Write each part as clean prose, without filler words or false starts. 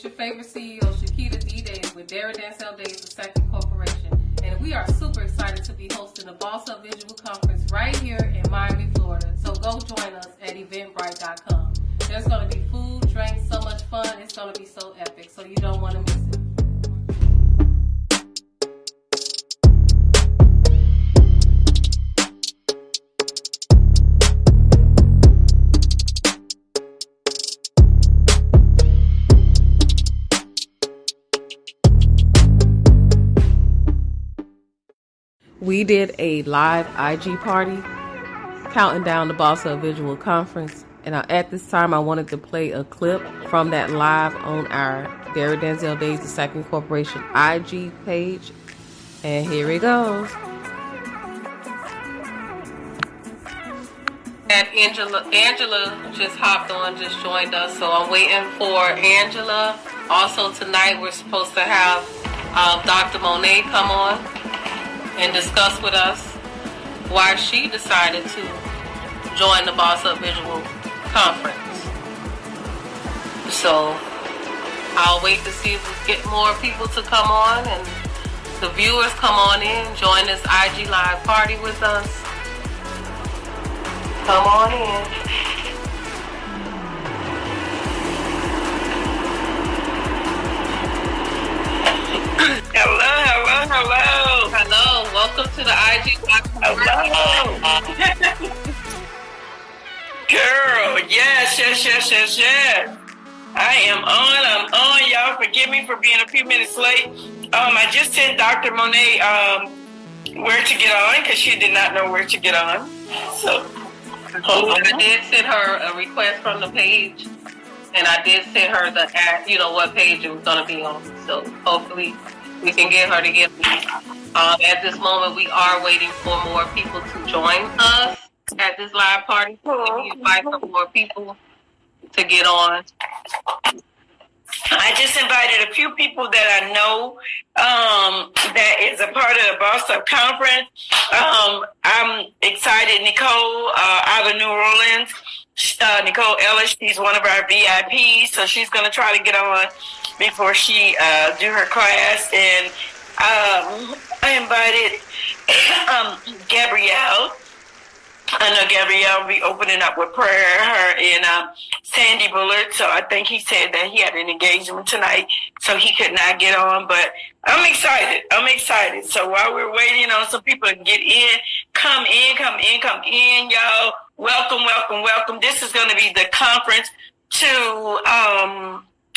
It's your favorite CEO, Shakita D. Days with Darren Dancel Days II Corporation. And we are super excited to be hosting the Boss Up Visual Conference right here in Miami, Florida. So go join us at eventbrite.com. There's going to be food, drinks, so much fun. It's going to be so epic, so you don't want to miss it. We did a live IG party counting down the Boss Up Visual Conference. And at this time, I wanted to play a clip from that live on our Darren Dancel Days II Corporation IG page. And here it goes. And Angela just hopped on, just joined us. So I'm waiting for Angela. Also tonight, we're supposed to have Dr. Monet come on and discuss with us why she decided to join the Boss Up Visual Conference. So I'll wait to see if we get more people to come on and the viewers come on in, join this IG live party with us. Come on in. Hello. Welcome to the IG live party. Hello. Girl, yes. I am on. I'm on. Y'all forgive me for being a few minutes late. I just sent Dr. Monet where to get on because she did not know where to get on. So I did send her a request from the page, and I did send her the what page it was going to be on. So hopefully we can get her to get. At this moment, we are waiting for more people to join us at this live party. We invite some more people to get on. I just invited a few people that I know that is a part of the Boss Up Conference. I'm excited. Nicole out of New Orleans. Nicole Ellis, she's one of our VIPs, so she's going to try to get on before she do her class. And I invited Gabrielle. I know Gabrielle will be opening up with prayer, her and Sandy Bullard. So I think he said that he had an engagement tonight, so he could not get on. But I'm excited. So while we're waiting on some people to get in, come in, y'all. Welcome. This is going to be the conference to,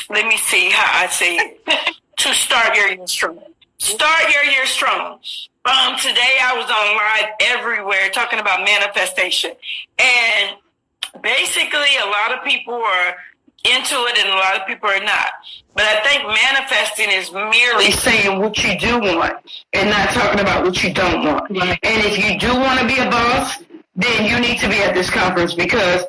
let me see how I say it, to start your year strong. Start your year strong. Today I was on live everywhere talking about manifestation. And basically a lot of people are into it and a lot of people are not. But I think manifesting is merely saying what you do want and not talking about what you don't want. Right. And if you do want to be a boss, then you need to be at this conference because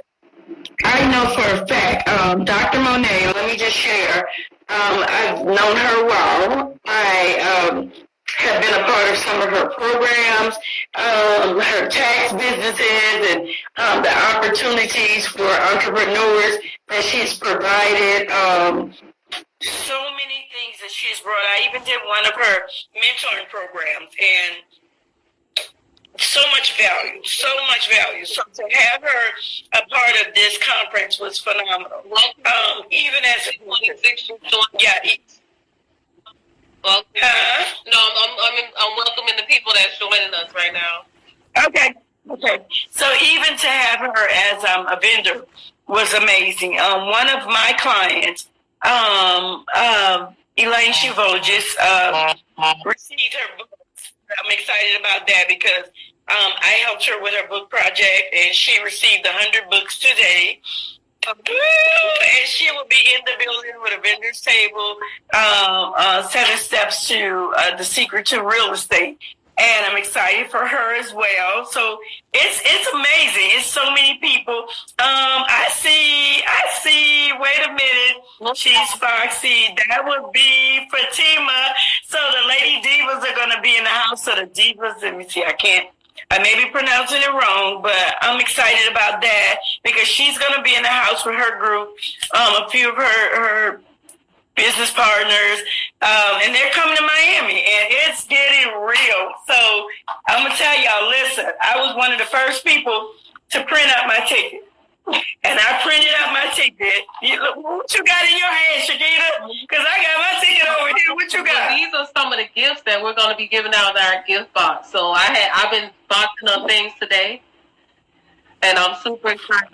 I know for a fact, Dr. Monet, let me just share, I've known her a while. I have been a part of some of her programs, her tax businesses, and the opportunities for entrepreneurs that she's provided. So many things that she's brought. I even did one of her mentoring programs, and so much value. So to have her a part of this conference was phenomenal. Even as a 26, yeah. Well, no, I'm welcoming the people that's joining us right now. Okay. So even to have her as a vendor was amazing. One of my clients, Elaine Chivogis, received her books. I'm excited about that because I helped her with her book project, and she received 100 books today. And she will be in the building with a vendor's table, 7 steps to the secret to real estate. And I'm excited for her as well. So it's amazing. It's so many people. I see. Wait a minute. She's Foxy. That would be Fatima. So the Lady Divas are going to be in the house. So the Divas, let me see. I may be pronouncing it wrong, but I'm excited about that because she's going to be in the house with her group. A few of her business partners, and they're coming to Miami, and it's getting real. So I'm gonna tell y'all, listen, I was one of the first people to print out my ticket. And I printed out my ticket. What you got in your hand, Shakita? Because I got my ticket over here. What you got? Well, these are some of the gifts that we're going to be giving out in our gift box. So I've been boxing up things today, and I'm super excited.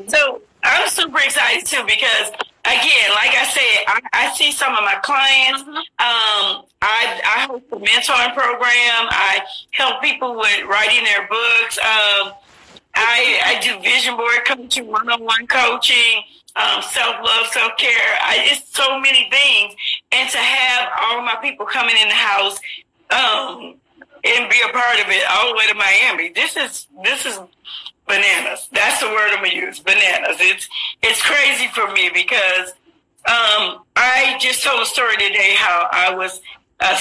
So I'm super excited too because, again, like I said, I see some of my clients. I host a mentoring program. I help people with writing their books. I do vision board coaching, one-on-one coaching, self-love, self-care. It's so many things. And to have all my people coming in the house and be a part of it all the way to Miami, this is bananas. That's the word I'm going to use, bananas. It's crazy for me because I just told a story today how I was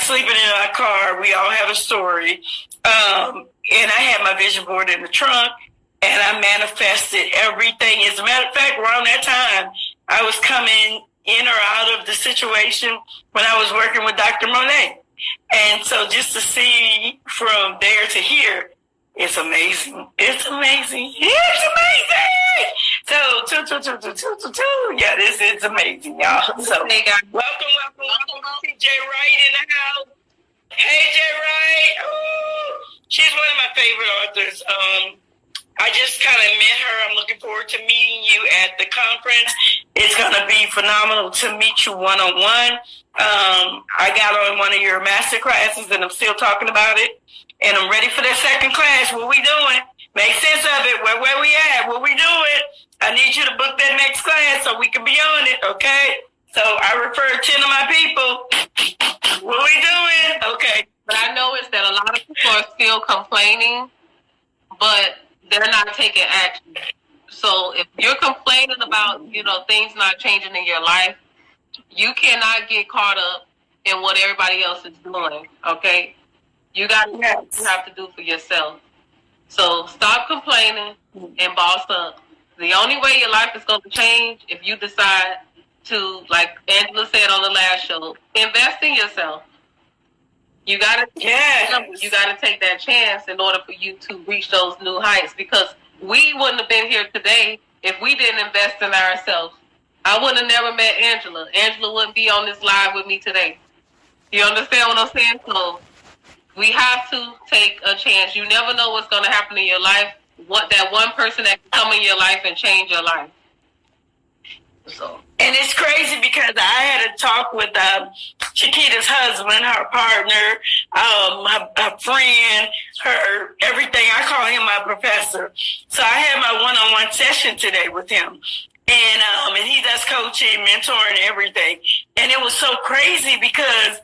sleeping in my car. We all have a story. And I had my vision board in the trunk. And I manifested everything. As a matter of fact, around that time, I was coming in or out of the situation when I was working with Dr. Monet. And so just to see from there to here, it's amazing. It's amazing. It's amazing. So, yeah, it's amazing, y'all. So, welcome, Jay Wright in the house. Hey, Jay Wright. Ooh, she's one of my favorite authors. I just kind of met her. I'm looking forward to meeting you at the conference. It's going to be phenomenal to meet you one-on-one. I got on one of your master classes, and I'm still talking about it. And I'm ready for that second class. What we doing? Make sense of it. Where we at? What we doing? I need you to book that next class so we can be on it, okay? So I referred 10 of my people. What we doing? Okay. But I noticed that a lot of people are still complaining, but they're not taking action. So if you're complaining about, things not changing in your life, you cannot get caught up in what everybody else is doing, okay? You got to do what you have to do for yourself. So stop complaining and boss up. The only way your life is going to change if you decide to, like Angela said on the last show, invest in yourself. You gotta take that chance in order for you to reach those new heights, because we wouldn't have been here today if we didn't invest in ourselves. I would have never met Angela. Angela wouldn't be on this live with me today. You understand what I'm saying? So we have to take a chance. You never know what's going to happen in your life. What that one person that can come in your life and change your life. So. And it's crazy because I had a talk with Chiquita's husband, her partner, her friend, her everything. I call him my professor. So I had my one-on-one session today with him. And he does coaching, mentoring, everything. And it was so crazy because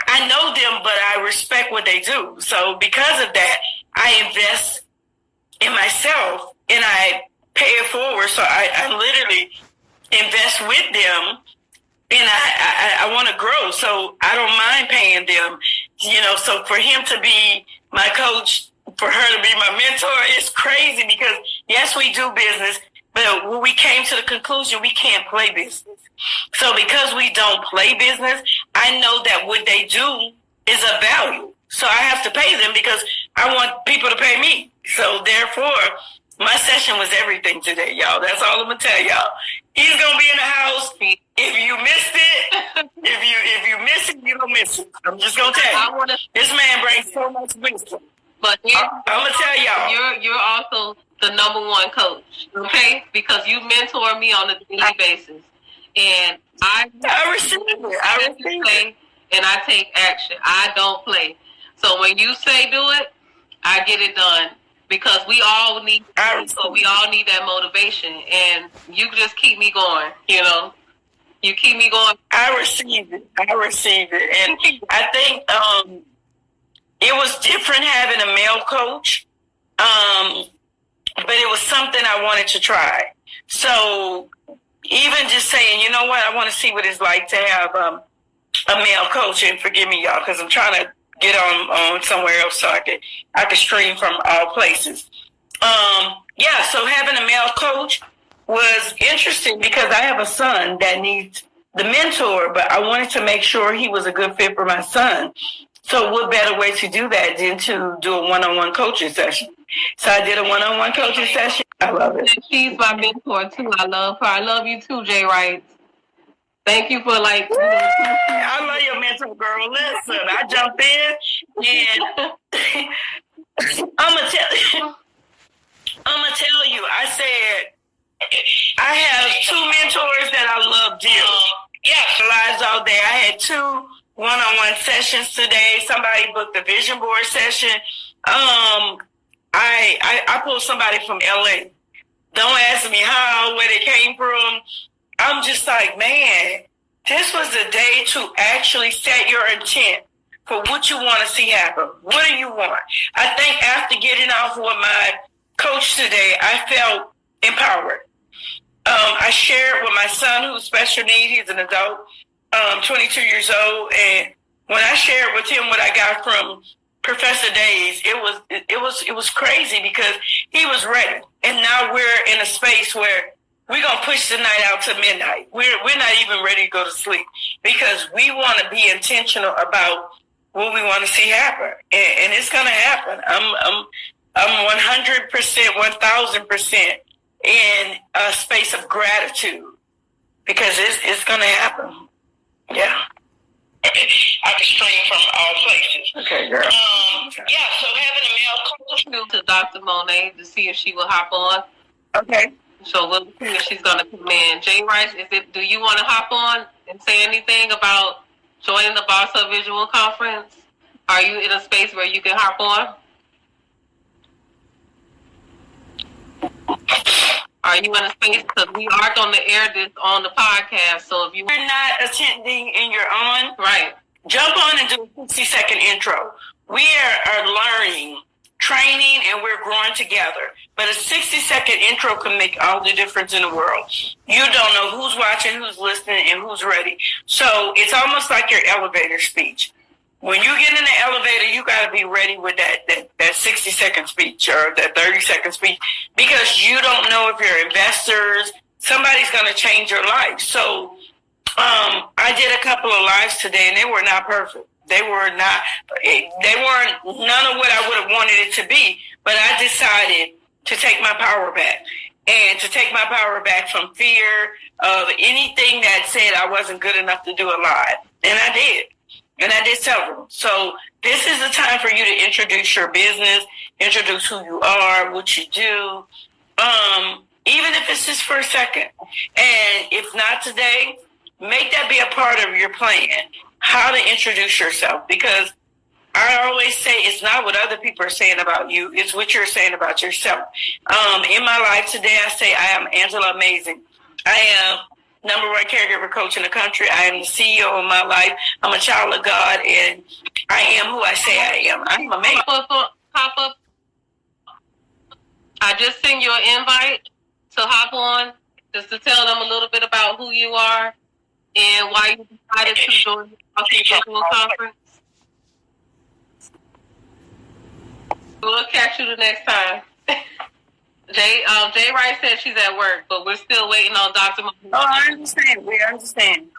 I know them, but I respect what they do. So because of that, I invest in myself and I pay it forward. So I literally invest with them, and I want to grow. So I don't mind paying them, so for him to be my coach, for her to be my mentor, it's crazy because yes, we do business, but when we came to the conclusion, we can't play business. So because we don't play business, I know that what they do is of value. So I have to pay them because I want people to pay me. So therefore, my session was everything today, y'all. That's all I'm gonna tell y'all. He's gonna be in the house. If you missed it, if you miss it, you don't miss it. I'm just gonna tell you. This man brings so much wisdom. But I'm gonna tell y'all. You're also the number one coach, okay? Because you mentor me on a daily basis, and I receive it. I receive it, and I take action. I don't play. So when you say do it, I get it done. Because we all need that motivation, and you just keep me going. You keep me going. I receive it, and I think it was different having a male coach, but it was something I wanted to try. So even just saying, you know what, I want to see what it's like to have a male coach, and forgive me, y'all, because I'm trying to get on somewhere else so I could stream from all places. So having a male coach, was interesting because I have a son that needs the mentor, but I wanted to make sure he was a good fit for my son. So what better way to do that than to do a one-on-one coaching session? So I did a one-on-one coaching session. I love it. She's my mentor too. I love her. I love you too, Jay Wright. Thank you for I love your mentor, girl. Listen, I jumped in and I'm gonna tell you. I said I have two mentors that I love dearly. Lives all day. I had two one-on-one sessions today. Somebody booked a vision board session. I pulled somebody from LA. Don't ask me how, where they came from. I'm just like, man, this was the day to actually set your intent for what you want to see happen. What do you want? I think after getting off with my coach today, I felt empowered. I shared with my son who's special needs. He's an adult, 22 years old. And when I shared with him what I got from Professor Days, it was crazy because he was ready. And now we're in a space where we're going to push the night out to midnight. We're not even ready to go to sleep because we want to be intentional about what we want to see happen. And it's going to happen. I'm 100%, 1,000% in a space of gratitude because it's going to happen. Yeah. I can stream from all places. Okay, girl. Yeah, so having a male coach to Dr. Monet to see if she will hop on. Okay. So we'll see if she's going to come in. Jay Rice, do you want to hop on and say anything about joining the Boss Up Visual Conference? Are you in a space where you can hop on? Are you in a space? Because we are going to air this on the podcast. So if you're not attending and you're on, right, jump on and do a 60-second intro. We are learning, training, and we're growing together. But a 60-second intro can make all the difference in the world. You don't know who's watching, who's listening, and who's ready. So it's almost like your elevator speech. When you get in the elevator, you got to be ready with that 60-second speech or that 30-second speech because you don't know if your investors, somebody's going to change your life. So I did a couple of lives today, and they were not perfect. They weren't none of what I would have wanted it to be, but I decided to take my power back and to take my power back from fear of anything that said I wasn't good enough to do a live. And I did. And I did several. So this is the time for you to introduce your business, introduce who you are, what you do, even if it's just for a second. And if not today, make that be a part of your plan, how to introduce yourself. Because I always say it's not what other people are saying about you, it's what you're saying about yourself. In my life today, I say I am Angela Amazin. I am #1 caregiver coach in the country. I am the CEO of my life. I'm a child of God, and I am who I say I am. I'm amazing. Pop up. I just sent you an invite to hop on, just to tell them a little bit about who you are and why you decided to join the Visual Conference. We'll catch you the next time. Jay Wright said she's at work, but we're still waiting on Dr. Oh, I understand. We understand.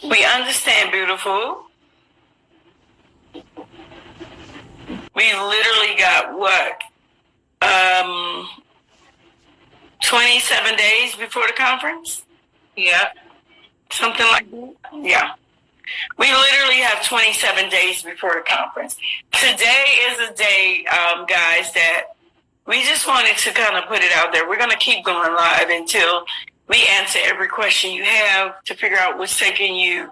We understand, beautiful. We literally got what? 27 days before the conference? Yeah. Something like that? Yeah. We literally have 27 days before the conference. Today is a day, guys, that we just wanted to kind of put it out there. We're going to keep going live until we answer every question you have to figure out what's taking you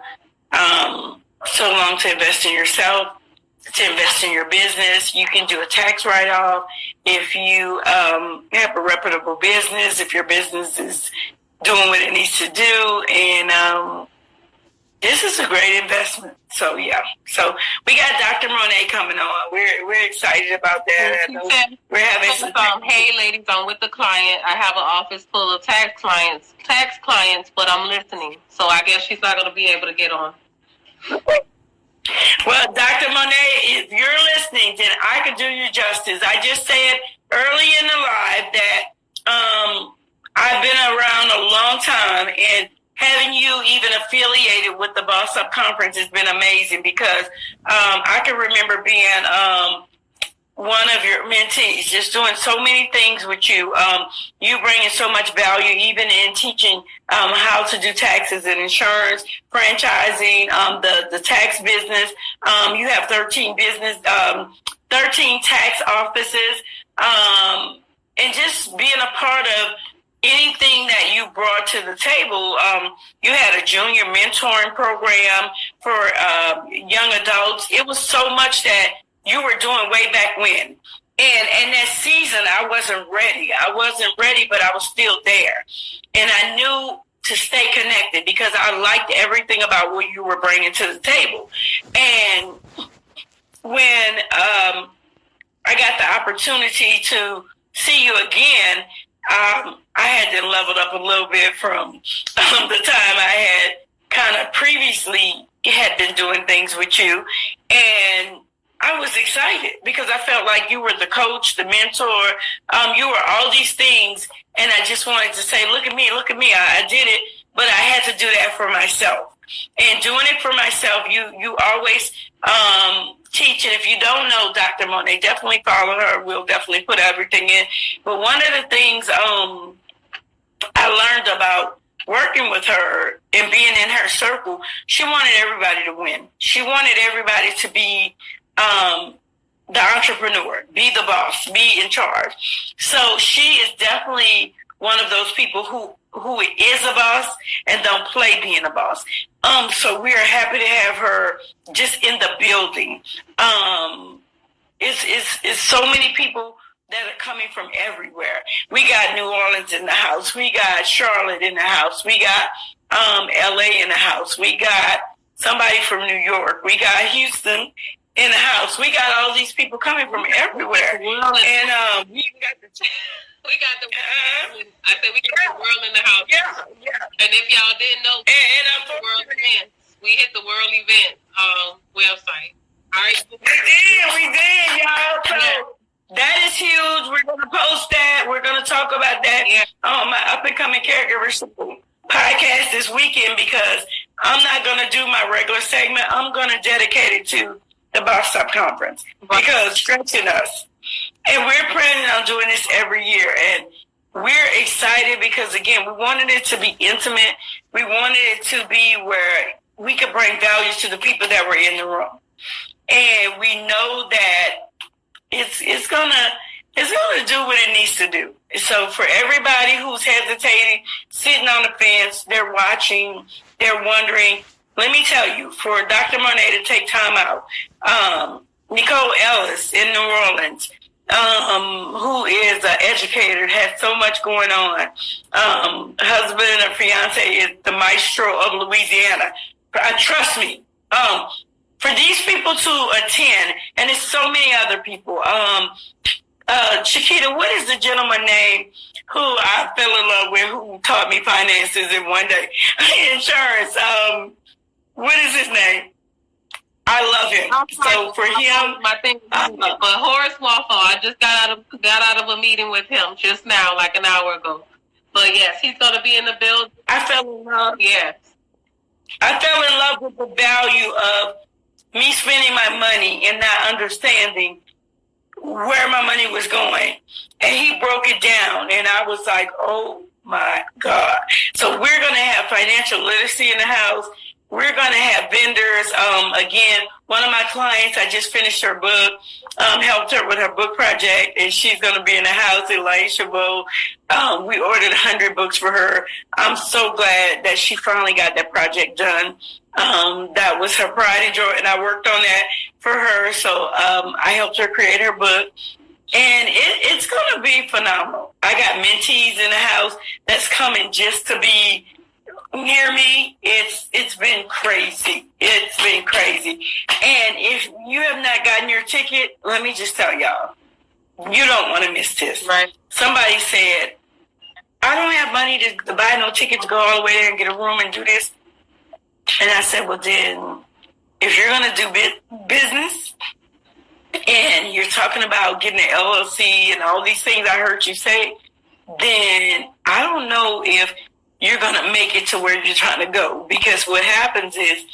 so long to invest in yourself, to invest in your business. You can do a tax write-off if you have a reputable business, if your business is doing what it needs to do. And this is a great investment. So, yeah. So, we got Dr. Monet coming on. We're excited about that. We're having some hey, ladies, I'm with the client. I have an office full of tax clients, but I'm listening. So, I guess she's not going to be able to get on. Well, Dr. Monet, if you're listening, then I could do you justice. I just said early in the live that I've been around a long time, and having you even affiliated with the Boss Up Conference has been amazing because I can remember being one of your mentees, just doing so many things with you. You bringing so much value, even in teaching how to do taxes and insurance, franchising, the tax business. You have 13 tax offices, and just being a part of anything that you brought to the table. You had a junior mentoring program for young adults. It was so much that you were doing way back when. And that season, I wasn't ready. But I was still there. And I knew to stay connected because I liked everything about what you were bringing to the table. And when I got the opportunity to see you again, I had to level up a little bit from the time I had kind of previously had been doing things with you. And I was excited because I felt like you were the coach, the mentor. You were all these things. And I just wanted to say, look at me. I did it, but I had to do that for myself. And doing it for myself, you always teach. And if you don't know Dr. Monet, definitely follow her. We'll definitely put everything in. But one of the things I learned about working with her and being in her circle, she wanted everybody to win. She wanted everybody to be the entrepreneur, be the boss, be in charge. So she is definitely one of those people who is a boss and don't play being a boss. So we are happy to have her just in the building. It's so many people that are coming from everywhere. We got New Orleans in the house. We got Charlotte in the house. We got LA in the house. We got somebody from New York. We got Houston in the house. We got all these people coming from everywhere. And we got the I said we got the world in the house. Yeah. And if y'all didn't know, the world events. We hit the world event website. All right. We did, y'all. So that is huge. We're gonna post that. We're gonna talk about that on my up and coming Caregivers podcast this weekend because I'm not gonna do my regular segment. I'm gonna dedicate it to the Boss Up Conference because stretching us. And we're planning on doing this every year. And we're excited because, again, we wanted it to be intimate. We wanted it to be where we could bring value to the people that were in the room. And we know that it's gonna do what it needs to do. So for everybody who's hesitating, sitting on the fence, they're watching, they're wondering, let me tell you, for Dr. Monet to take time out, Nicole Ellis in New Orleans, who is an educator, has so much going on. Husband and fiance is the maestro of Louisiana. Trust me, for these people to attend, and it's so many other people. Chiquita, what is the gentleman name who I fell in love with, who taught me finances in one day? Insurance. What is his name? I love him. So for him, my thing. But Horace Waffle, I just got out of a meeting with him just now, like an hour ago. But yes, he's going to be in the building. I fell in love. Yes, I fell in love with the value of me spending my money and not understanding where my money was going. And he broke it down, and I was like, oh my God. So we're going to have financial literacy in the house. We're going to have vendors. Again, one of my clients, I just finished her book, helped her with her book project, and she's going to be in the house, Elijah Chabot. We ordered 100 books for her. I'm so glad that she finally got that project done. That was her pride and joy, and I worked on that for her. So I helped her create her book, and it's going to be phenomenal. I got mentees in the house that's coming just to be near me. It's been crazy. It's been crazy. And if you have not gotten your ticket, let me just tell y'all, you don't want to miss this. right. Somebody said, I don't have money to buy no ticket to go all the way there and get a room and do this. And I said, well, then, if you're going to do business and you're talking about getting an LLC and all these things I heard you say, then I don't know if you're going to make it to where you're trying to go. Because what happens is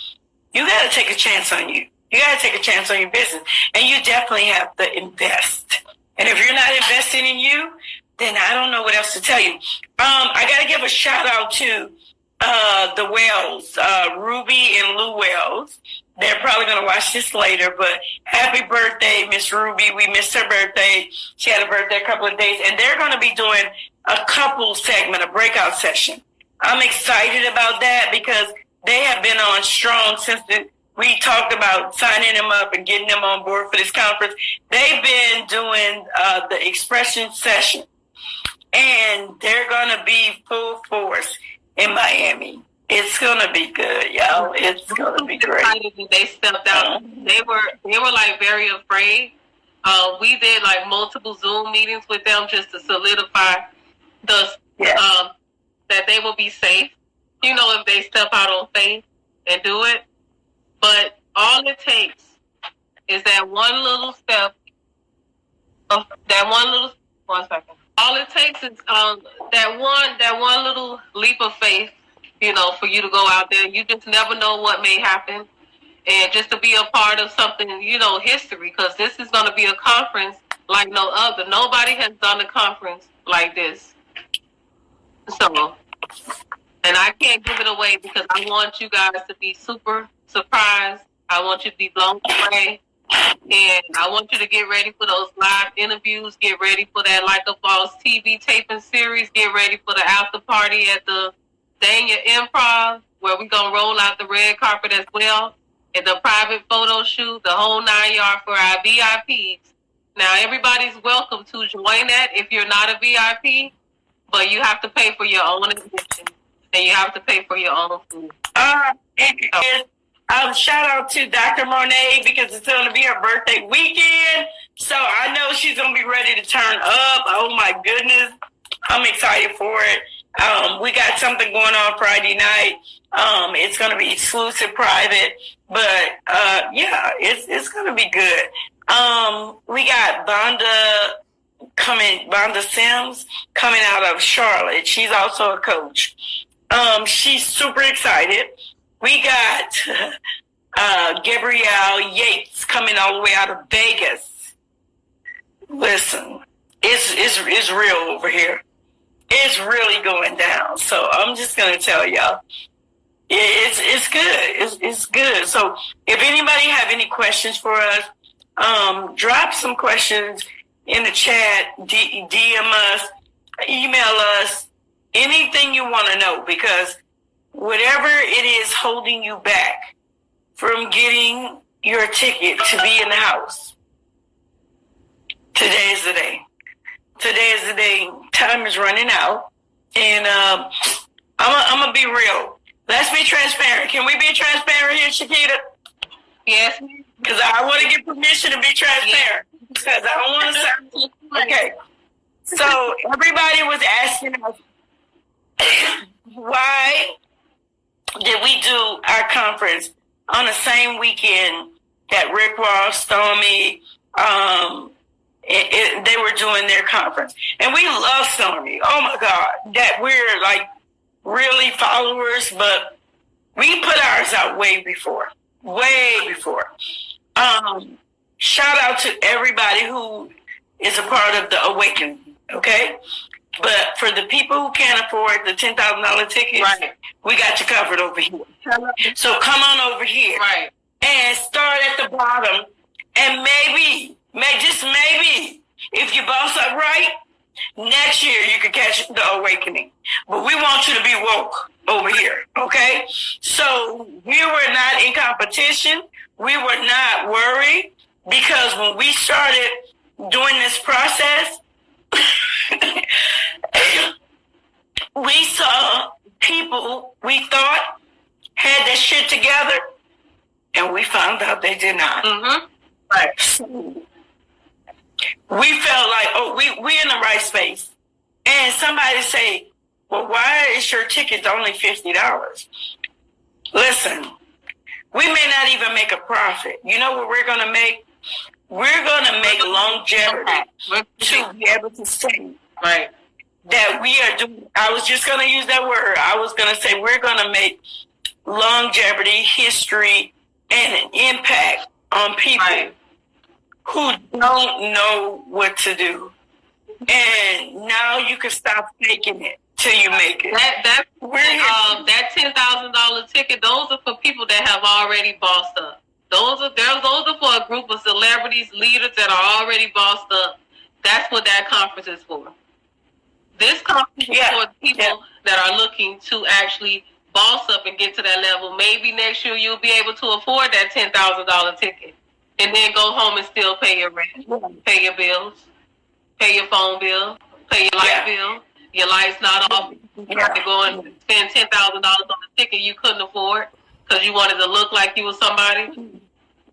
you got to take a chance on you. You got to take a chance on your business. And you definitely have to invest. And if you're not investing in you, then I don't know what else to tell you. I got to give a shout out to the Wells, Ruby and Lou Wells. They're probably going to watch this later, but happy birthday, Miss Ruby. We missed her birthday. She had a birthday a couple of days, and they're going to be doing a couple segment, a breakout session. I'm excited about that because they have been on strong since we talked about signing them up and getting them on board for this conference. They've been doing the expression session, and they're going to be full force in Miami. It's going to be good, y'all. It's going to be great. They stepped out. They were like very afraid. We did like multiple Zoom meetings with them just to solidify that they will be safe. You know, if they step out on faith and do it. But all it takes is that one little step. One second. All it takes is that one little leap of faith. You know, for you to go out there, you just never know what may happen. And just to be a part of something, you know, history, because this is going to be a conference like no other. Nobody has done a conference like this. So, and I can't give it away because I want you guys to be super surprised. I want you to be blown away. And I want you to get ready for those live interviews. Get ready for that Like a Boss TV taping series. Get ready for the after party at the Dania Improv, where we're going to roll out the red carpet as well, and the private photo shoot, the whole 9 yard for our VIPs. Now, everybody's welcome to join that if you're not a VIP, but you have to pay for your own admission, and you have to pay for your own food. Shout out to Dr. Monet because it's going to be her birthday weekend, so I know she's going to be ready to turn up. Oh, my goodness. I'm excited for it. We got something going on Friday night. It's going to be exclusive, private, but yeah, it's going to be good. We got Vonda Sims coming out of Charlotte. She's also a coach. She's super excited. We got Gabrielle Yates coming all the way out of Vegas. Listen, it's real over here. It's really going down. So I'm just going to tell y'all, it's good. It's good. So if anybody have any questions for us, drop some questions in the chat, DM us, email us, anything you want to know, because whatever it is holding you back from getting your ticket to be in the house, today is the day. Today is the day. Time is running out. And I'm going to be real. Let's be transparent. Can we be transparent here, Shakita? Yes. Because I want to get permission to be transparent. Because I don't want to sound... Okay. So everybody was asking us, why did we do our conference on the same weekend that Rick Ross, Stormy, they were doing their conference? And we love Stormy. Oh my God, that we're like really followers, but we put ours out way before. Shout out to everybody who is a part of the Awakening, okay? But for the people who can't afford the $10,000 tickets, right, we got you covered over here. So come on over here, right, and start at the bottom, and maybe, if you boss up right, next year you can catch the Awakening. But we want you to be woke over here, okay? So we were not in competition. We were not worried, because when we started doing this process, we saw people we thought had their shit together, and we found out they did not. Mm-hmm. Right. So we felt like, we're in the right space. And somebody say, well, why is your ticket only $50? Listen, we may not even make a profit. You know what we're going to make? We're going to make longevity to be able to stay. Right. that we are doing. I was just going to use that word. I was going to say we're going to make longevity, history, and an impact on people who don't know what to do. And now you can stop faking it till you make it. That $10,000 ticket, those are for people that have already bossed up. Those are for a group of celebrities, leaders that are already bossed up. That's what that conference is for. This conference is for people that are looking to actually boss up and get to that level. Maybe next year you'll be able to afford that $10,000 ticket, and then go home and still pay your rent, pay your bills, pay your phone bill, pay your light bill. Your light's not off. You have to go and spend $10,000 on a ticket you couldn't afford because you wanted to look like you were somebody.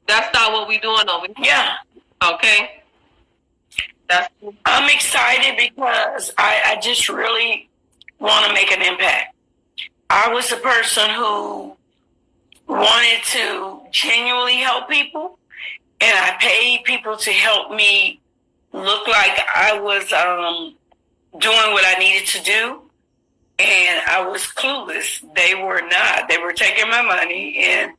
That's not what we're doing over here. Yeah. Okay? I'm excited because I just really want to make an impact. I was a person who wanted to genuinely help people, and I paid people to help me look like I was doing what I needed to do, and I was clueless. They were not. They were taking my money, and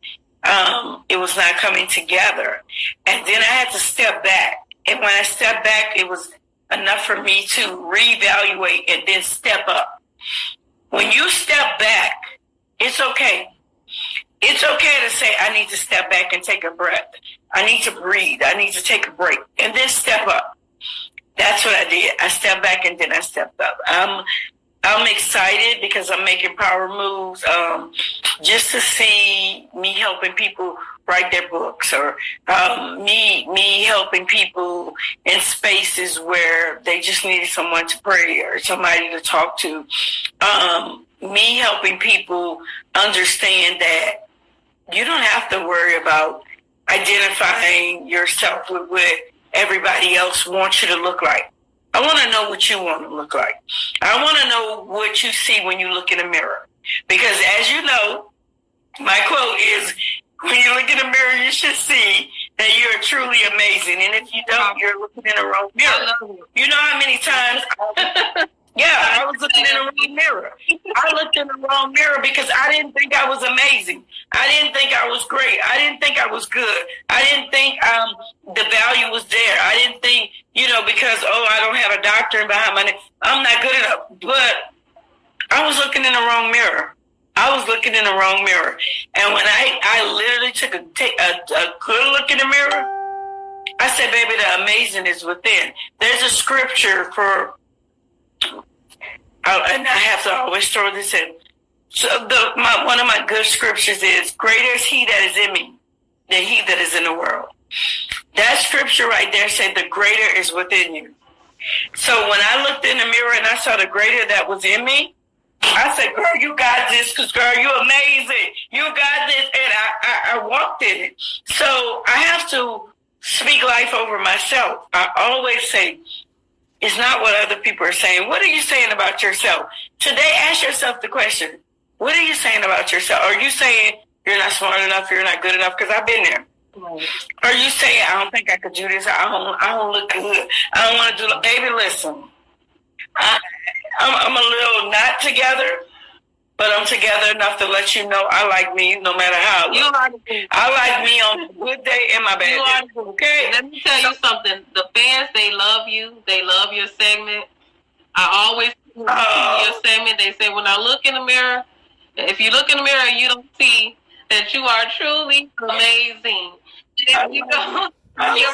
it was not coming together. And then I had to step back. And when I stepped back, it was enough for me to reevaluate and then step up. When you step back, it's okay. It's okay to say, I need to step back and take a breath. I need to breathe. I need to take a break. And then step up. That's what I did. I stepped back and then I stepped up. I'm excited because I'm making power moves just to see me helping people write their books, or me helping people in spaces where they just needed someone to pray or somebody to talk to. Me helping people understand that you don't have to worry about identifying yourself with what everybody else wants you to look like. I want to know what you want to look like. I want to know what you see when you look in a mirror. Because as you know, my quote is, when you look in the mirror, you should see that you're truly amazing. And if you don't, you're looking in the wrong mirror. You know how many times... I was looking in the wrong mirror. I looked in the wrong mirror because I didn't think I was amazing. I didn't think I was great. I didn't think I was good. I didn't think the value was there. I didn't think, because, I don't have a doctor behind my name, I'm not good enough. But I was looking in the wrong mirror. I was looking in the wrong mirror. And when I literally took a good look in the mirror, I said, baby, the amazing is within. There's a scripture for... and I have to always throw this in. So one of my good scriptures is, greater is he that is in me than he that is in the world. That scripture right there said the greater is within you. So when I looked in the mirror and I saw the greater that was in me, I said, girl, you got this, because, girl, you're amazing. You got this. And I walked in it. So I have to speak life over myself. I always say, it's not what other people are saying. What are you saying about yourself? Today, ask yourself the question, what are you saying about yourself? Are you saying you're not smart enough, you're not good enough? Because I've been there. Right. Are you saying, I don't think I could do this, I don't look good, I don't want to do it? Baby, listen, I'm a little not together, but I'm together enough to let you know I like me no matter how I look. I like me on a good day and my bad day. Okay? Let me tell you something. The fans, they love you. They love your segment. I always see your segment. They say, when I look in the mirror, if you look in the mirror and you don't see that you are truly amazing, you're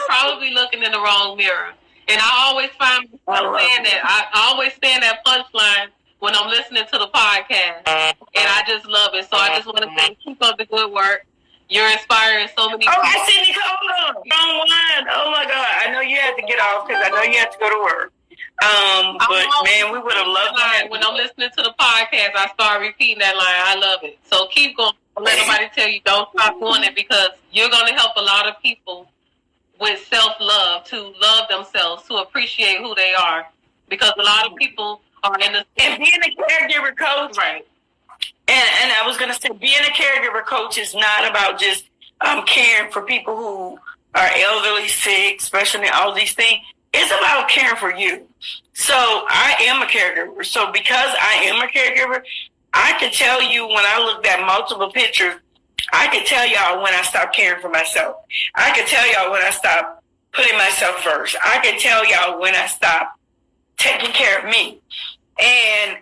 probably looking in the wrong mirror. And I always find myself saying that. I always stand that punchline when I'm listening to the podcast, and I just love it. So I just want to say, keep up the good work. You're inspiring so many people. I see Nicole. Wrong one. Oh my God. I know you had to get off because I know you had to go to work. But man, we would have loved that. When I'm listening to the podcast, I start repeating that line. I love it. So keep going. Don't let nobody tell you don't stop doing it, because you're going to help a lot of people with self-love, to love themselves, to appreciate who they are, because a lot of people are in the... And being a caregiver coach, right? And I was going to say, being a caregiver coach is not about just caring for people who are elderly, sick, especially all these things. it's about caring for you. So I am a caregiver. So because I am a caregiver, I can tell you when I looked at multiple pictures, I can tell y'all when I stopped caring for myself. I can tell y'all when I stopped putting myself first. I can tell y'all when I stopped taking care of me. And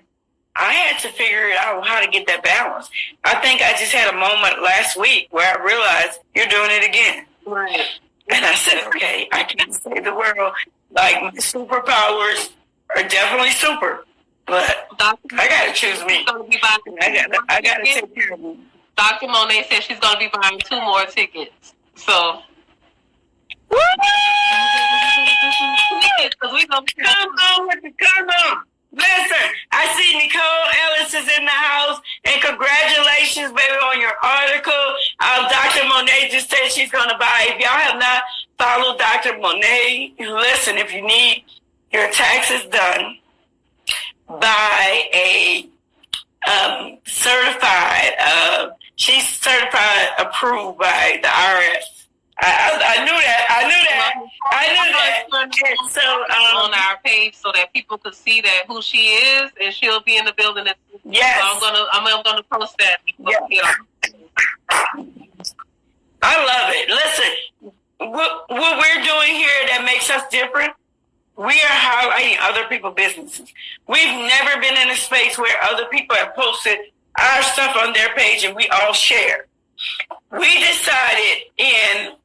I had to figure out how to get that balance. I think I just had a moment last week where I realized you're doing it again. Right. And I said, okay, I can't save the world. Like, my superpowers are definitely super, but I gotta choose me. I gotta take care of me. Dr. Monet said she's gonna be buying 2 more tickets. So Come on. Listen, I see Nicole Ellis is in the house, and congratulations, baby, on your article. Dr. Monet just said she's going to buy. If y'all have not followed Dr. Monet, listen, if you need your taxes done by a she's certified, approved by the IRS. I knew that. So on our page so that people could see that who she is, and she'll be in the building. Yes. So I'm gonna post that. Yes. I love it. Listen, what we're doing here that makes us different, we are highlighting other people's businesses. We've never been in a space where other people have posted our stuff on their page and we all share. We decided in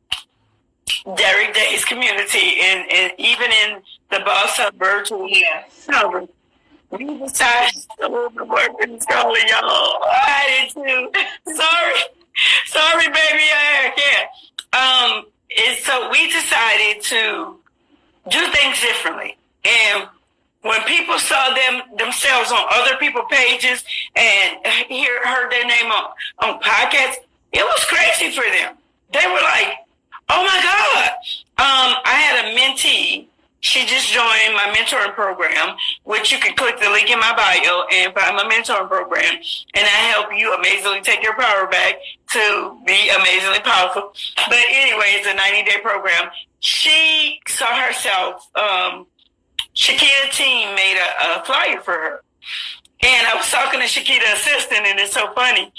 Derek Day's community and even in the Boss Up virtual conference, we decided to work in school, y'all. I did too. Sorry, baby, I can't. So we decided to do things differently. And when people saw themselves on other people's pages and heard their name on podcasts, it was crazy for them. They were like, oh my God. I had a mentee. She just joined my mentoring program, which you can click the link in my bio and find my mentoring program. And I help you amazingly take your power back to be amazingly powerful. But anyway, it's a 90-day program. She saw herself, Shakita team made a flyer for her. And I was talking to Shakita's assistant, and it's so funny.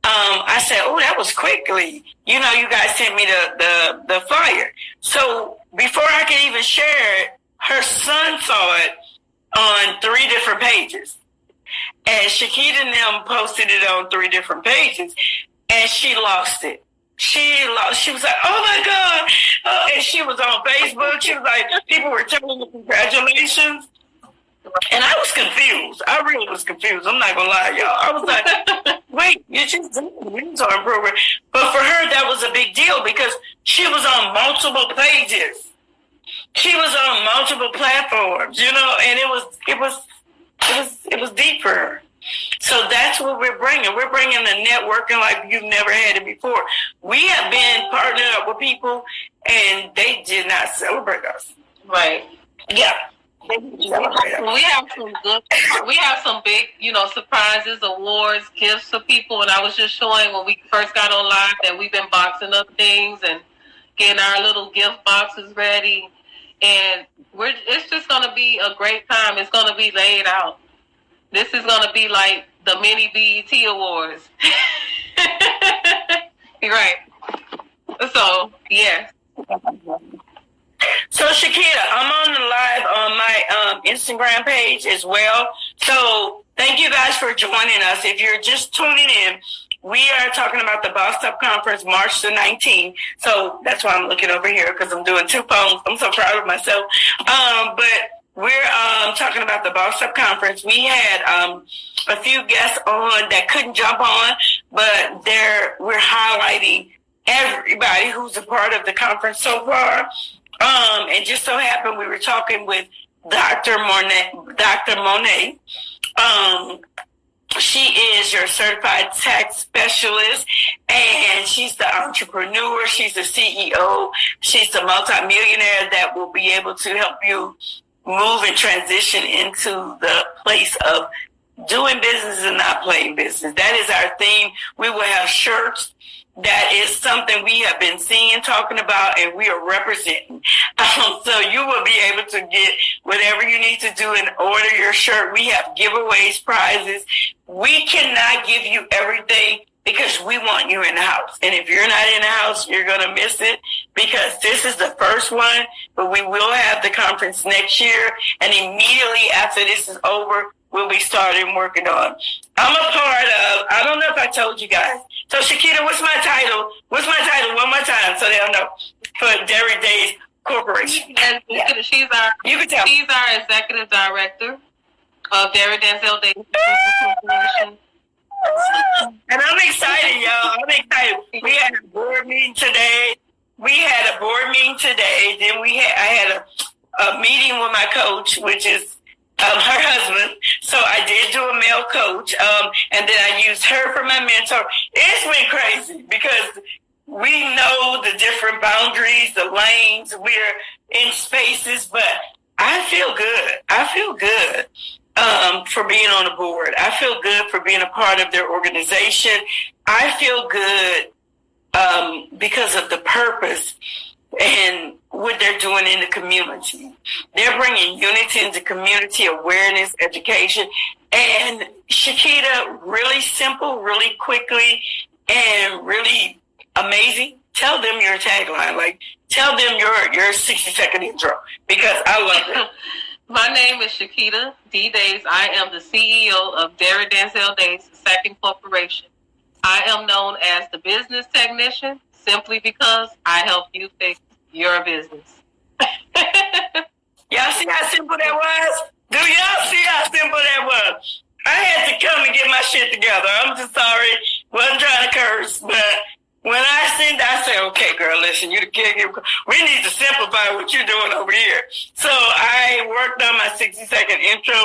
I said, oh, that was quickly. You know, you guys sent me the flyer. So before I could even share it, her son saw it on 3 different pages. And Shakita and them posted it on 3 different pages. And she lost it. She was like, oh my God. And she was on Facebook. She was like, people were telling her congratulations. And I was confused. I really was confused. I'm not going to lie, y'all. I was like, wait, you just did the mentoring program. But for her, that was a big deal because she was on multiple pages. She was on multiple platforms, you know, and it was deep for her. So that's what we're bringing. We're bringing the networking like you've never had it before. We have been partnered up with people, and they did not celebrate us. Right. Yeah. We have some big, surprises, awards, gifts for people. And I was just showing when we first got on live that we've been boxing up things and getting our little gift boxes ready. And it's just going to be a great time. It's going to be laid out. This is going to be like the mini BET Awards. You're right. So, yes. So, Shakita, I'm on the live on my Instagram page as well. So, thank you guys for joining us. If you're just tuning in, we are talking about the Boss Up Conference, March the 19th. So, that's why I'm looking over here because I'm doing 2 phones. I'm so proud of myself. But we're talking about the Boss Up Conference. We had a few guests on that couldn't jump on, but we're highlighting everybody who's a part of the conference so far. And just so happened we were talking with Dr. Monet. She is your certified tax specialist, and she's the entrepreneur. She's the CEO. She's the multimillionaire that will be able to help you move and transition into the place of doing business and not playing business. That is our theme. We will have shirts that is something we have been seeing, talking about, and we are representing. So you will be able to get whatever you need to do and order your shirt. We have giveaways, prizes. We cannot give you everything because we want you in the house. And if you're not in the house, you're going to miss it because this is the first one, but we will have the conference next year. And immediately after this is over, we'll be starting working on. I'm a part of, I don't know if I told you guys. So Shakita, what's my title? What's my title one more time so they'll know for Dairy Days Corporation? And she's our executive director of Dairy Denzel Days Corporation. And I'm excited, y'all. I'm excited. We had a board meeting today. Then I had a meeting with my coach, which is her husband. So I did do a male coach. And then I used her for my mentor. It's been crazy because we know the different boundaries, the lanes. We're in spaces, but I feel good. I feel good. For being on the board. I feel good for being a part of their organization. I feel good because of the purpose and what they're doing in the community. They're bringing unity into community, awareness, education. And Shakita, really simple, really quickly, and really amazing. Tell them your tagline. Like, tell them your 60-second intro because I love it. My name is Shakita D. Days. I am the CEO of Dairy Denzel Days Second Corporation. I am known as the business technician simply because I help you fix your business. Y'all see how simple that was? Do y'all see how simple that was? I had to come and get my shit together. I'm just sorry. Wasn't trying to curse, but when I said, okay, girl, listen, you the caregiver. We need to simplify what you're doing over here. So I worked on my 60-second intro,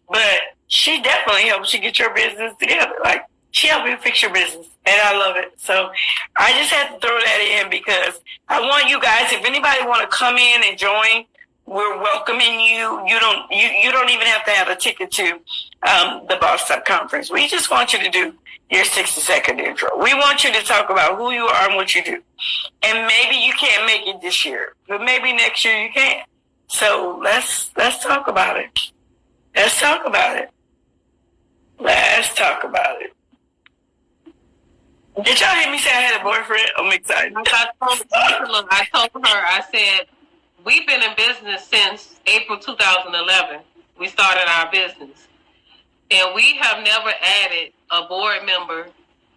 but she definitely helps you get your business together. Like, she helped you fix your business, and I love it. So I just had to throw that in because I want you guys, if anybody want to come in and join, we're welcoming you. You don't even have to have a ticket to the Boss Up Conference. We just want you to do your 60-second intro. We want you to talk about who you are and what you do. And maybe you can't make it this year, but maybe next year you can. So let's talk about it. Let's talk about it. Let's talk about it. Did y'all hear me say I had a boyfriend? I'm excited. I told her, I said, we've been in business since April 2011. We started our business. And we have never added a board member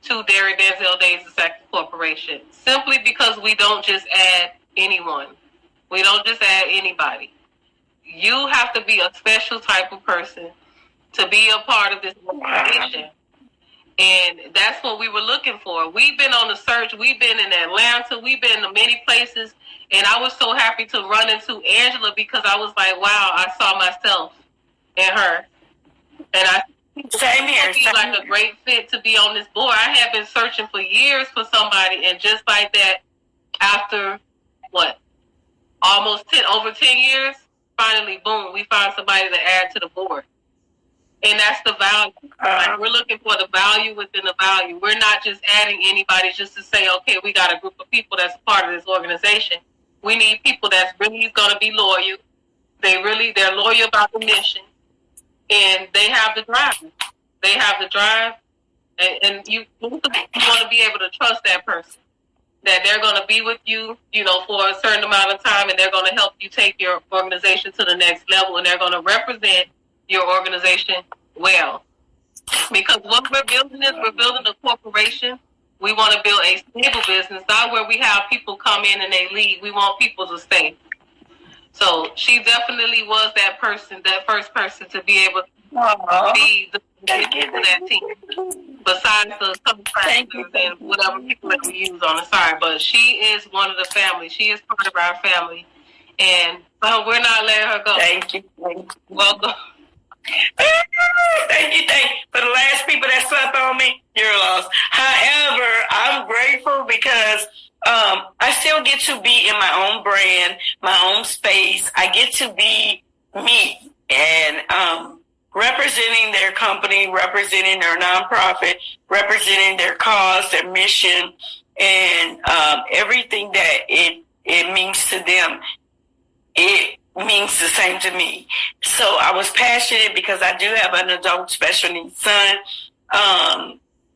to Dairy Denzel Days Second Corporation simply because we don't just add anyone. We don't just add anybody. You have to be a special type of person to be a part of this organization. And that's what we were looking for. We've been on the search. We've been in Atlanta. We've been to many places. And I was so happy to run into Angela because I was like, wow, I saw myself in her. And I Same here. Be like a great fit to be on this board. I have been searching for years for somebody, and just like that, after over 10 years, finally, boom, we found somebody to add to the board. And that's the value. Like, we're looking for the value within the value. We're not just adding anybody just to say, okay, we got a group of people that's part of this organization. We need people that's really going to be loyal. They're loyal about the mission. And they have the drive. They have the drive. And you want to be able to trust that person. That they're going to be with you, for a certain amount of time, and they're going to help you take your organization to the next level, and they're going to represent your organization well. Because what we're building a corporation. We want to build a stable business, not where we have people come in and they leave. We want people to stay. So she definitely was that person, that first person to be able to be the in that team. Besides the contractors and whatever people that we use on the side. But she is one of the family. She is part of our family. And we're not letting her go. Thank you. Welcome. Thank you. For the last people that slept on me, you're lost. However, I'm grateful because I still get to be in my own brand, my own space. I get to be me and representing their company, representing their nonprofit, representing their cause, their mission, and everything that it means to them, it means the same to me. So I was passionate because I do have an adult special needs son.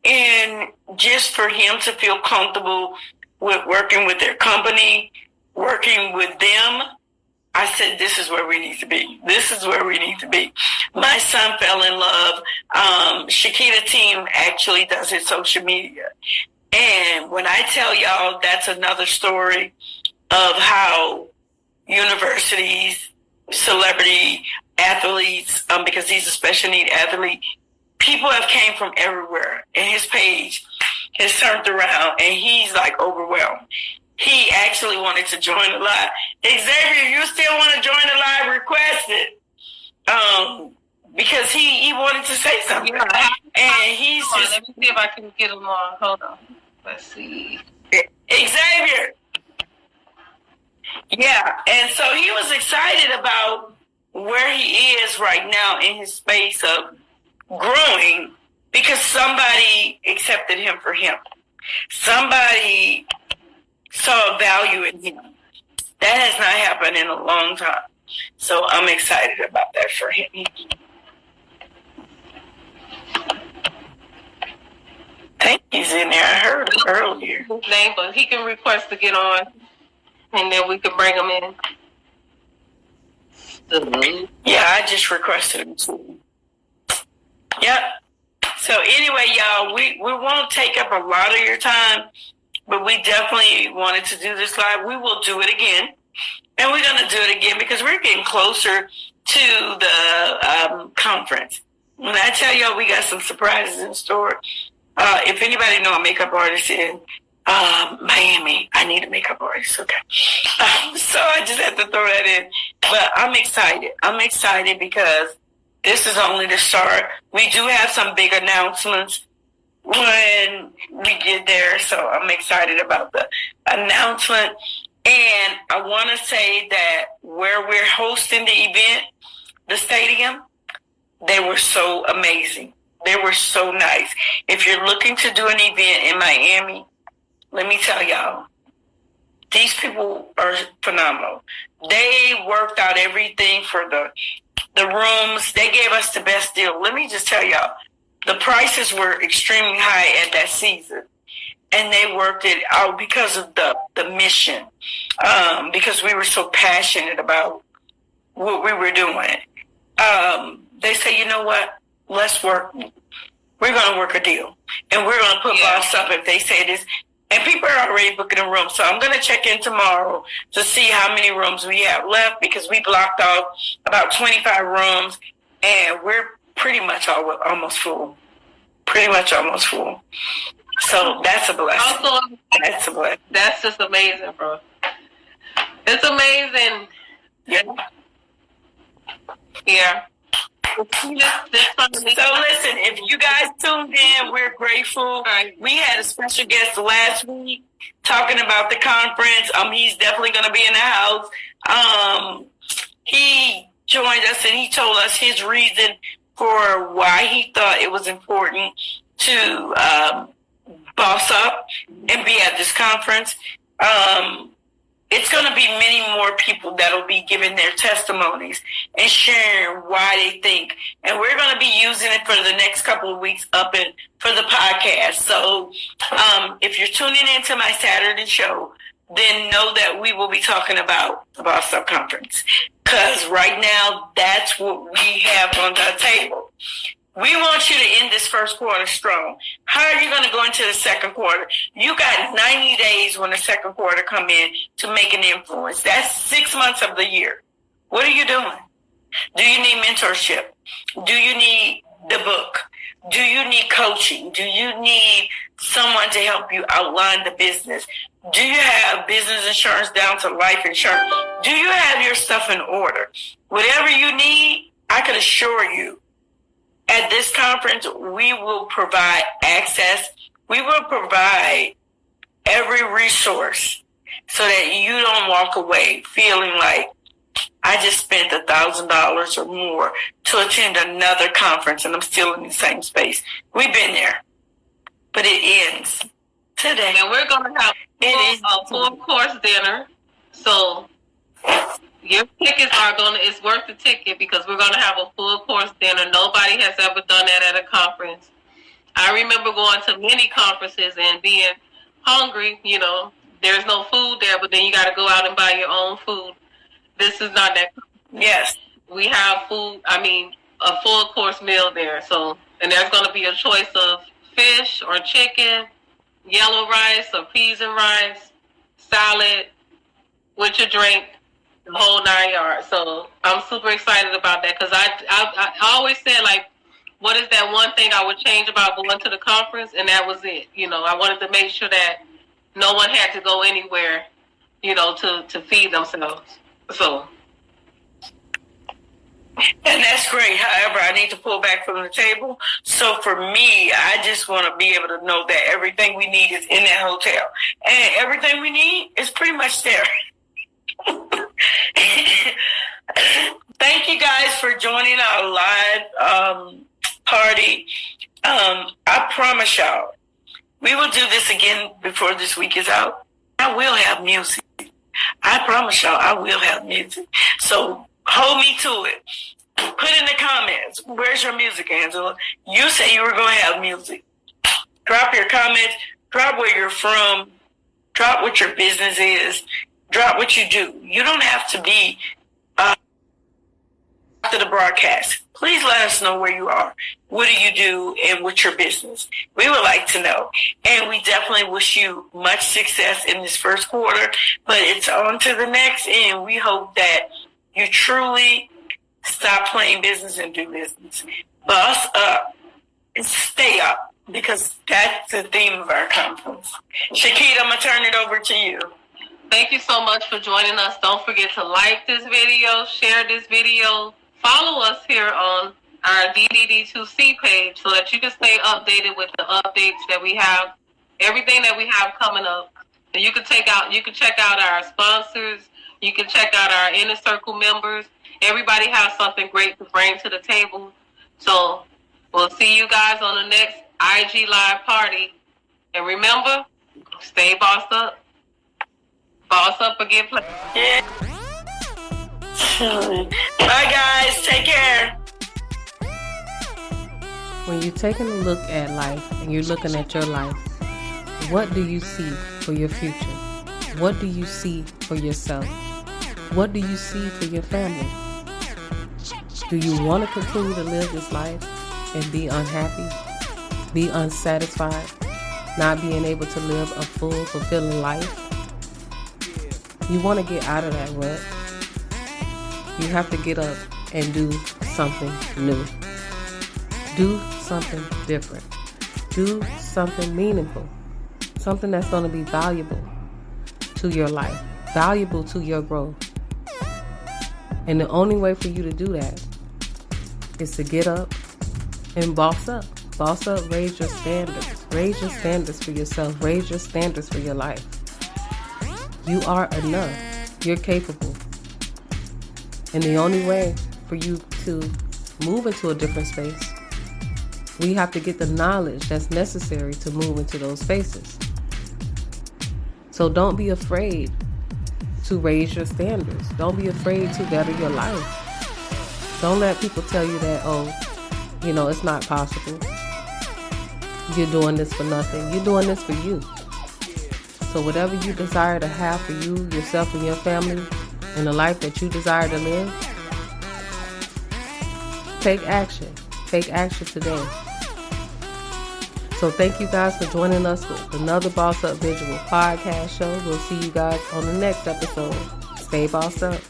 And just for him to feel comfortable with working with their company, working with them, I said, this is where we need to be. This is where we need to be. My son fell in love. Shakita Team actually does his social media. And when I tell y'all, that's another story of how universities, celebrity athletes, because he's a special need athlete, people have came from everywhere, and his page has turned around, and he's like overwhelmed. He actually wanted to join the live. Xavier, you still want to join the live? Request it. Because he wanted to say something. Yeah, and he's just... Let me see if I can get him on. Hold on. Let's see. Xavier. Yeah, and so he was excited about where he is right now in his space of growing because somebody accepted him for him. Somebody saw value in him. That has not happened in a long time. So I'm excited about that for him. I think he's in there. I heard him earlier. His name, but he can request to get on, and then we can bring him in. Yeah, I just requested him too. Yep. So anyway, y'all, we won't take up a lot of your time, but we definitely wanted to do this live. We will do it again, and we're going to do it again because we're getting closer to the conference. When I tell y'all we got some surprises in store, if anybody know a makeup artist in Miami, I need a makeup artist, okay? So I just had to throw that in. But I'm excited. I'm excited because this is only the start. We do have some big announcements when we get there, so I'm excited about the announcement. And I want to say that where we're hosting the event, the stadium, they were so amazing. They were so nice. If you're looking to do an event in Miami, let me tell y'all, these people are phenomenal. They worked out everything for the rooms. They gave us the best deal. Let me just tell y'all, the prices were extremely high at that season. And they worked it out because of the mission, because we were so passionate about what we were doing. They say, you know what? Let's work. We're going to work a deal. And we're going to put boss up if they say this. And people are already booking a room. So I'm going to check in tomorrow to see how many rooms we have left because we blocked off about 25 rooms. And we're pretty much almost full. Pretty much almost full. So that's a blessing. Also, that's a blessing. That's just amazing, bro. It's amazing. Yeah. Yeah. So listen, if you guys tuned in, we're grateful. We had a special guest last week talking about the conference. He's definitely going to be in the house. He joined us and he told us his reason for why he thought it was important to boss up and be at this conference. It's going to be many more people that will be giving their testimonies and sharing why they think. And we're going to be using it for the next couple of weeks up in for the podcast. So if you're tuning into my Saturday show, then know that we will be talking about the Boss Up Conference. Because right now, that's what we have on the table. We want you to end this first quarter strong. How are you going to go into the second quarter? You got 90 days when the second quarter come in to make an influence. That's 6 months of the year. What are you doing? Do you need mentorship? Do you need the book? Do you need coaching? Do you need someone to help you outline the business? Do you have business insurance down to life insurance? Do you have your stuff in order? Whatever you need, I can assure you, at this conference, we will provide access. We will provide every resource so that you don't walk away feeling like I just spent $1,000 or more to attend another conference and I'm still in the same space. We've been there, but it ends today. And we're going to have a full course dinner. So your tickets it's worth the ticket because we're going to have a full course dinner. Nobody has ever done that at a conference. I remember going to many conferences and being hungry, there's no food there, but then you got to go out and buy your own food. This is not that. Yes. We have food, a full course meal there. So, and there's going to be a choice of fish or chicken, yellow rice or peas and rice, salad with your drink, the whole 9 yards. So I'm super excited about that because I always said, like, what is that one thing I would change about going to the conference? And that was it. I wanted to make sure that no one had to go anywhere, to feed themselves. So. And that's great. However, I need to pull back from the table. So for me, I just want to be able to know that everything we need is in that hotel. And everything we need is pretty much there. Thank you guys for joining our live party. I promise y'all, we will do this again before this week is out. I will have music. I promise y'all, I will have music. So hold me to it. Put in the comments, where's your music, Angela? You say you were going to have music. Drop your comments. Drop where you're from. Drop what your business is. Drop what you do. You don't have to be after the broadcast. Please let us know where you are. What do you do and what's your business? We would like to know. And we definitely wish you much success in this first quarter. But it's on to the next. And we hope that you truly stop playing business and do business. Boss up and stay up, because that's the theme of our conference. Shakita, I'm going to turn it over to you. Thank you so much for joining us. Don't forget to like this video, share this video, follow us here on our DDD2C page so that you can stay updated with the updates that we have, everything that we have coming up. And you can check out our sponsors. You can check out our Inner Circle members. Everybody has something great to bring to the table. So we'll see you guys on the next IG Live party. And remember, stay bossed up. Boss up or get played. Yeah. Bye, guys. Take care. When you're taking a look at life and you're looking at your life, what do you see for your future? What do you see for yourself? What do you see for your family? Do you want to continue to live this life and be unhappy, be unsatisfied, not being able to live a full, fulfilling life? You want to get out of that rut. You have to get up and do something new. Do something different. Do something meaningful. Something that's going to be valuable to your life, valuable to your growth. And the only way for you to do that is to get up and boss up. Boss up, raise your standards. Raise your standards for yourself. Raise your standards for your life. You are enough. You're capable. And the only way for you to move into a different space, we have to get the knowledge that's necessary to move into those spaces. So don't be afraid to raise your standards. Don't be afraid to better your life. Don't let people tell you that, it's not possible. You're doing this for nothing. You're doing this for you. So whatever you desire to have for you, yourself, and your family, and the life that you desire to live, take action. Take action today. So thank you guys for joining us with another Boss Up Visual podcast show. We'll see you guys on the next episode. Stay bossed up.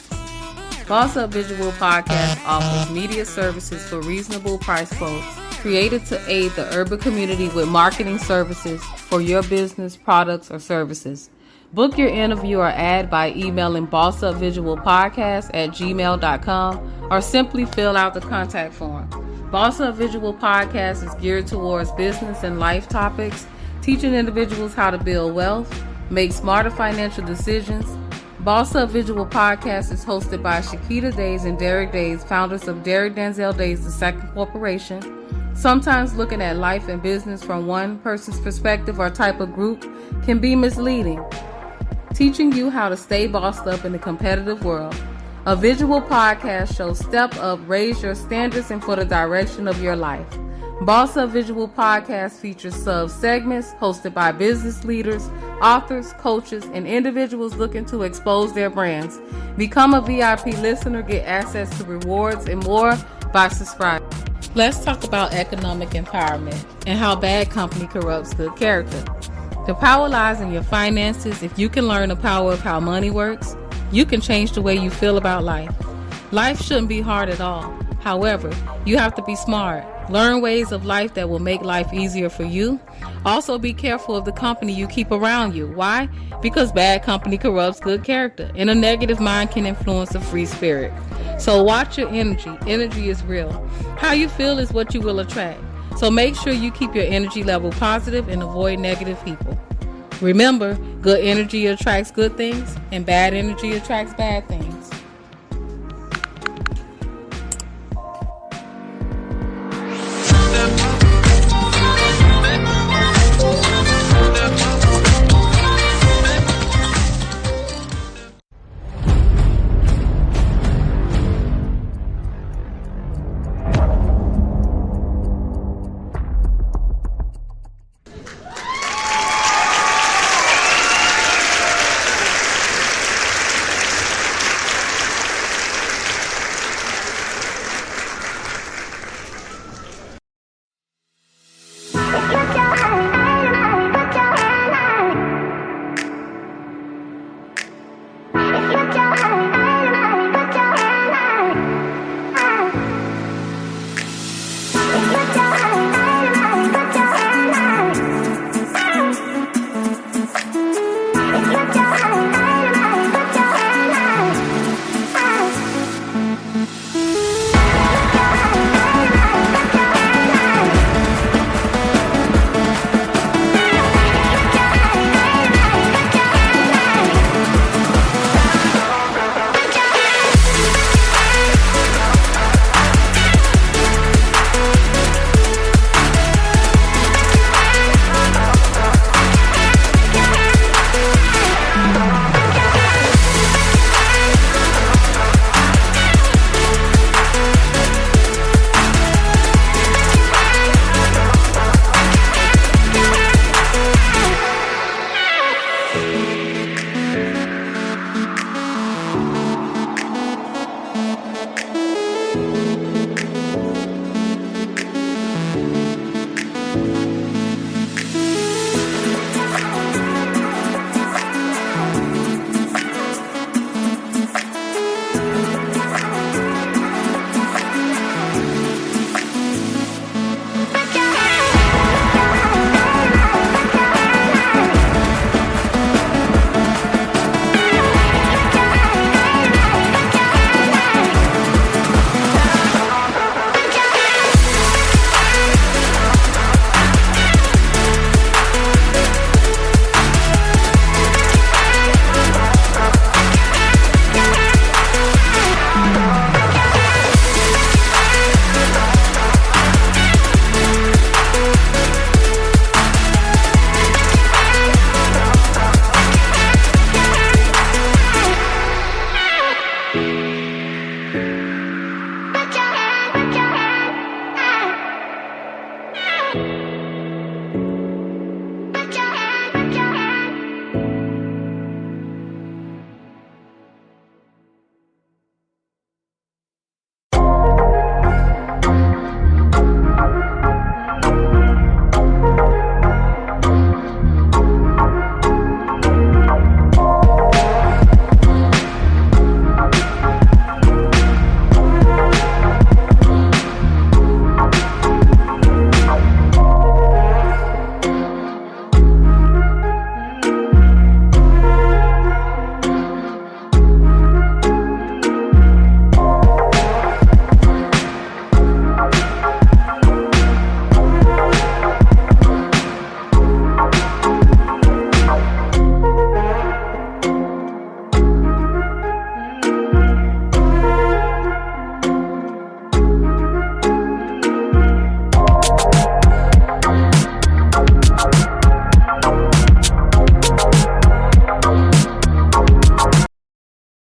Boss Up Visual Podcast offers media services for reasonable price quotes, created to aid the urban community with marketing services for your business, products, or services. Book your interview or ad by emailing bossupvisualpodcast@gmail.com or simply fill out the contact form. Boss Up Visual Podcast is geared towards business and life topics, teaching individuals how to build wealth, make smarter financial decisions. Boss Up Visual Podcast is hosted by Shakita Days and Derek Days, founders of Derek Denzel Days II Corporation, Sometimes looking at life and business from one person's perspective or type of group can be misleading, teaching you how to stay bossed up in the competitive world. A visual podcast shows Step Up, Raise Your Standards, and for the direction of your life. Boss Up Visual Podcast features sub-segments hosted by business leaders, authors, coaches, and individuals looking to expose their brands. Become a VIP listener, get access to rewards and more by subscribing. Let's talk about economic empowerment and how bad company corrupts good character. The power lies in your finances. If you can learn the power of how money works, you can change the way you feel about life. Life shouldn't be hard at all. However, you have to be smart. Learn ways of life that will make life easier for you. Also, be careful of the company you keep around you. Why? Because bad company corrupts good character, and a negative mind can influence a free spirit. So watch your energy. Energy is real. How you feel is what you will attract. So make sure you keep your energy level positive and avoid negative people. Remember, good energy attracts good things, and bad energy attracts bad things.